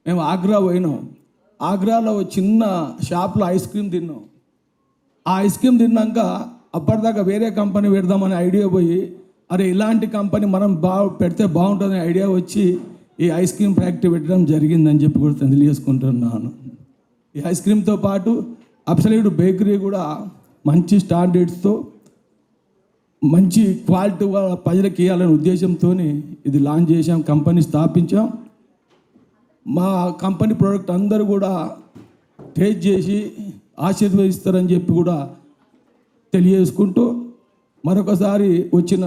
మేము ఆగ్రా పోయినాం. ఆగ్రాలో చిన్న షాప్లో ఐస్ క్రీమ్ తిన్నాం. ఆ ఐస్ క్రీమ్ తిన్నాక అప్పటిదాకా వేరే కంపెనీ పెడదామనే ఐడియా పోయి, అరే ఇలాంటి కంపెనీ మనం పెడితే బాగుంటుందనే ఐడియా వచ్చి ఈ ఐస్ క్రీమ్ ఫ్యాక్టరీ పెట్టడం జరిగిందని చెప్పి కూడా తెలియజేసుకుంటున్నాను. ఈ ఐస్ క్రీమ్తో పాటు అబ్సల్యూట్ బేకరీ కూడా మంచి స్టాండర్డ్స్తో మంచి క్వాలిటీ ప్రజలకు ఇవ్వాలనే ఉద్దేశంతో ఇది లాంచ్ చేసాం, కంపెనీ స్థాపించాం. మా కంపెనీ ప్రోడక్ట్ అందరూ కూడా టేస్ట్ చేసి ఆశీర్వదిస్తారని చెప్పి కూడా తెలియజేసుకుంటూ మరొకసారి వచ్చిన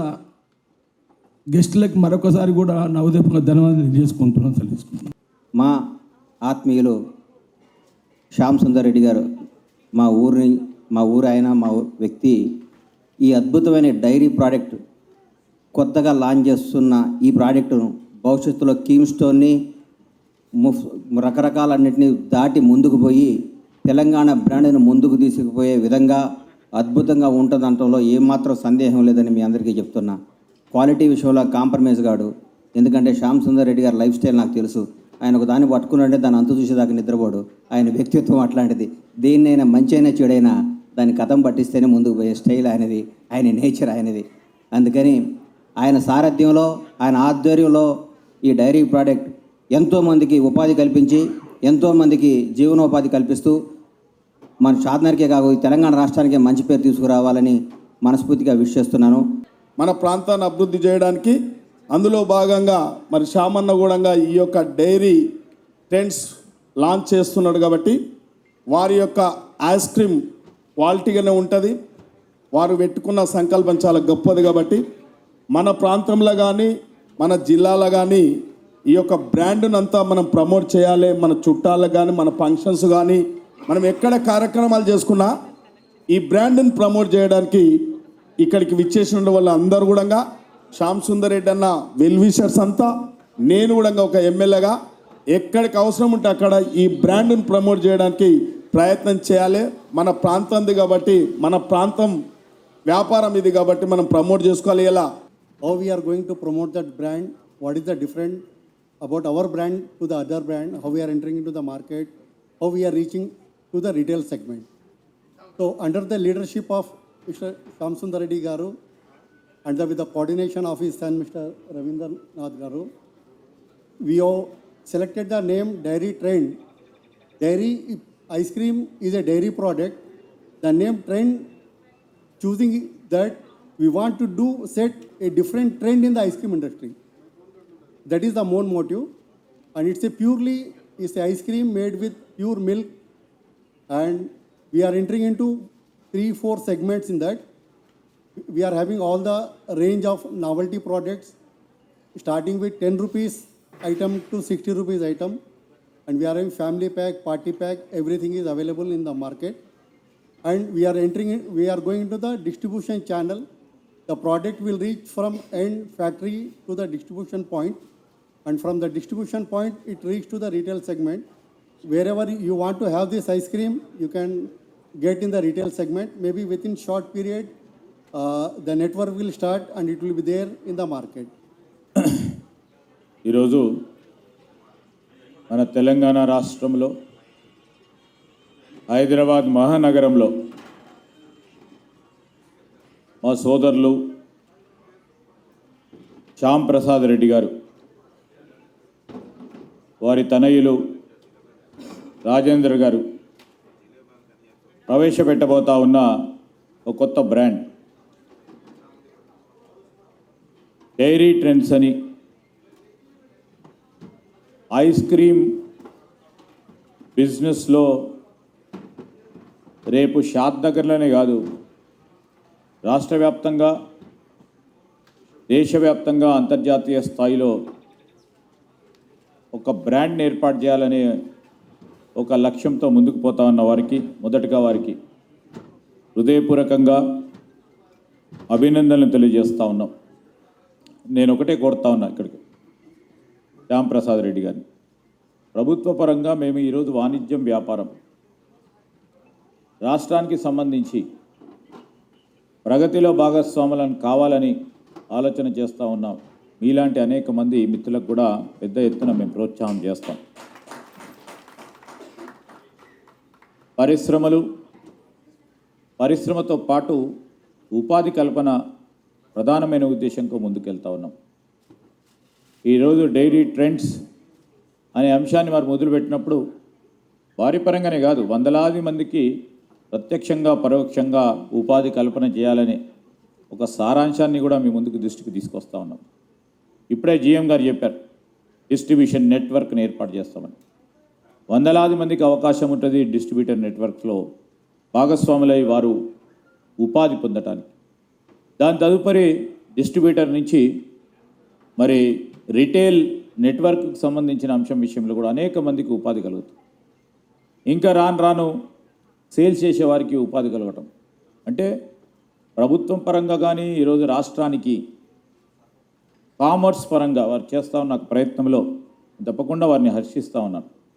గెస్టులకు మరొకసారి కూడా నా ఉదయపూర్వక ధన్యవాదాలు తెలియజేసుకుంటున్నాను. మా ఆత్మీయులు శ్యామ్ సుందర్ రెడ్డి గారు మా ఊరు ఆయన మా వ్యక్తి ఈ అద్భుతమైన డైరీ ప్రోడక్ట్ కొత్తగా లాంచ్ చేస్తున్న ఈ ప్రోడక్టును భవిష్యత్తులో కీమ్ స్టోన్ని రకరకాలన్నింటినీ దాటి ముందుకు పోయి తెలంగాణ బ్రాండ్ను ముందుకు తీసుకుపోయే విధంగా అద్భుతంగా ఉంటుందంటంలో ఏమాత్రం సందేహం లేదని మీ అందరికీ చెప్తున్నా. క్వాలిటీ విషయంలో కాంప్రమైజ్ కాడు. ఎందుకంటే శ్యామ్ సుందర్ రెడ్డి గారి లైఫ్ స్టైల్ నాకు తెలుసు. ఆయన ఒక దాన్ని పట్టుకున్నాడే దాన్ని అంతు చూసేదాకా నిద్రపోడు. ఆయన వ్యక్తిత్వం అట్లాంటిది. దేన్నైనా మంచి అయినా చెడైనా దాన్ని కథం పట్టిస్తేనే ముందుకు పోయే స్టైల్ ఆయనది, ఆయన నేచర్ ఆయనది. అందుకని ఆయన సారథ్యంలో ఆయన ఆధ్వర్యంలో ఈ డైరీ ప్రోడక్ట్ ఎంతోమందికి ఉపాధి కల్పించి ఎంతోమందికి జీవనోపాధి కల్పిస్తూ మన షాద్నగర్కే కాదు తెలంగాణ రాష్ట్రానికి మంచి పేరు తీసుకురావాలని మనస్ఫూర్తిగా విష్ చేస్తున్నాను. మన ప్రాంతాన్ని అభివృద్ధి చేయడానికి అందులో భాగంగా మరి శ్యామన్న కూడా ఈ యొక్క డైరీ టెంట్స్ లాంచ్ చేస్తున్నాడు కాబట్టి వారి యొక్క ఐస్ క్రీమ్ క్వాలిటీగానే ఉంటుంది. వారు పెట్టుకున్న సంకల్పం చాలా గొప్పది కాబట్టి మన ప్రాంతంలో కానీ మన జిల్లాలో కానీ ఈ యొక్క బ్రాండ్ను అంతా మనం ప్రమోట్ చేయాలి. మన చుట్టాలకు కానీ మన ఫంక్షన్స్ కానీ మనం ఎక్కడ కార్యక్రమాలు చేసుకున్నా ఈ బ్రాండ్ని ప్రమోట్ చేయడానికి ఇక్కడికి విచ్చేసిన వాళ్ళు అందరూ కూడా శ్యామ్ సుందర్ రెడ్డి అన్న వెల్ విషర్స్ అంతా, నేను కూడా ఒక ఎమ్మెల్యేగా ఎక్కడికి అవసరం ఉంటే అక్కడ ఈ బ్రాండ్ని ప్రమోట్ చేయడానికి ప్రయత్నం చేయాలి. మన ప్రాంతంది కాబట్టి మన ప్రాంతం వ్యాపారం ఇది కాబట్టి మనం ప్రమోట్ చేసుకోవాలి. ఎలా how we are going to promote that brand, what is the different about our brand to the other brand, how we are entering into the market, how we are reaching to the retail segment. So under the leadership of Mr. Shyam Sundar Reddy Garu and with the coordination of his son Mr. Ravindranath Garu, we have selected the name Dairy Trend. Dairy ice cream is a dairy product. The name Trend, choosing that we want to set a different trend in the ice cream industry. That is the main motive, and it's a ice cream made with pure milk, and we are entering into 3-4 segments in that. We are having all the range of novelty products, starting with 10 rupees item to 60 rupees item, and we are having family pack, party pack, everything is available in the market. And we are going into the distribution channel. The product will reach from end factory to the distribution point, and from the distribution point it reaches to the retail segment. Wherever you want to have this ice cream, you can get in the retail segment. Maybe within short period, the network will start and it will be there in the market. ఈరోజు మన తెలంగాణ రాష్ట్రంలో హైదరాబాద్ మహానగరంలో మా సోదరులు శ్యామ్ ప్రసాద్ రెడ్డి గారు, వారి తనయులు రాజేంద్ర గారు ప్రవేశపెట్టబోతా ఉన్న ఒక కొత్త బ్రాండ్ డైరీ ట్రెండ్స్ అని. ఐస్ క్రీమ్ బిజినెస్లో రేపు షాద్నగర్లోనే కాదు, రాష్ట్ర వ్యాప్తంగా, దేశవ్యాప్తంగా, అంతర్జాతీయ స్థాయిలో ఒక బ్రాండ్ని ఏర్పాటు చేయాలనే ఒక లక్ష్యంతో ముందుకు పోతా ఉన్న వారికి మొదటగా వారికి హృదయపూర్వకంగా అభినందనలు తెలియజేస్తూ ఉన్నాం. నేను ఒకటే కోరుతా ఉన్నా ఇక్కడికి శ్యామ్ ప్రసాద్ రెడ్డి గారిని, ప్రభుత్వ పరంగా మేము ఈరోజు వాణిజ్యం వ్యాపారం రాష్ట్రానికి సంబంధించి ప్రగతిలో భాగస్వాములను కావాలని ఆలోచన చేస్తూ ఉన్నాం. మీలాంటి అనేక మంది మిత్రులకు కూడా పెద్ద ఎత్తున మేము ప్రోత్సాహం చేస్తాం. పరిశ్రమతో పాటు ఉపాధి కల్పన ప్రధానమైన ఉద్దేశంతో ముందుకెళ్తా ఉన్నాం. ఈరోజు డైరీ ట్రెండ్స్ అనే అంశాన్ని వారు మొదలుపెట్టినప్పుడు వారి పరంగానే కాదు, వందలాది మందికి ప్రత్యక్షంగా పరోక్షంగా ఉపాధి కల్పన చేయాలనే ఒక సారాంశాన్ని కూడా మీ ముందుకు దృష్టికి తీసుకొస్తా ఉన్నాం. ఇప్పుడే జీఎం గారు చెప్పారు, డిస్ట్రిబ్యూషన్ నెట్వర్క్ని ఏర్పాటు చేస్తామని. వందలాది మందికి అవకాశం ఉంటుంది డిస్ట్రిబ్యూటర్ నెట్వర్క్లో భాగస్వాములై వారు ఉపాధి పొందటానికి. దాని తదుపరి డిస్ట్రిబ్యూటర్ నుంచి మరి రిటైల్ నెట్వర్క్కి సంబంధించిన అంశం విషయంలో కూడా అనేక మందికి ఉపాధి కలుగుతుంది. ఇంకా రాను సేల్స్ చేసే వారికి ఉపాధి కలగటం అంటే ప్రభుత్వం పరంగా కానీ ఈరోజు రాష్ట్రానికి కామర్స్ పరంగా వారు చేస్తూ ఉన్న ప్రయత్నంలో తప్పకుండా వారిని హర్షిస్తూ ఉన్నాను.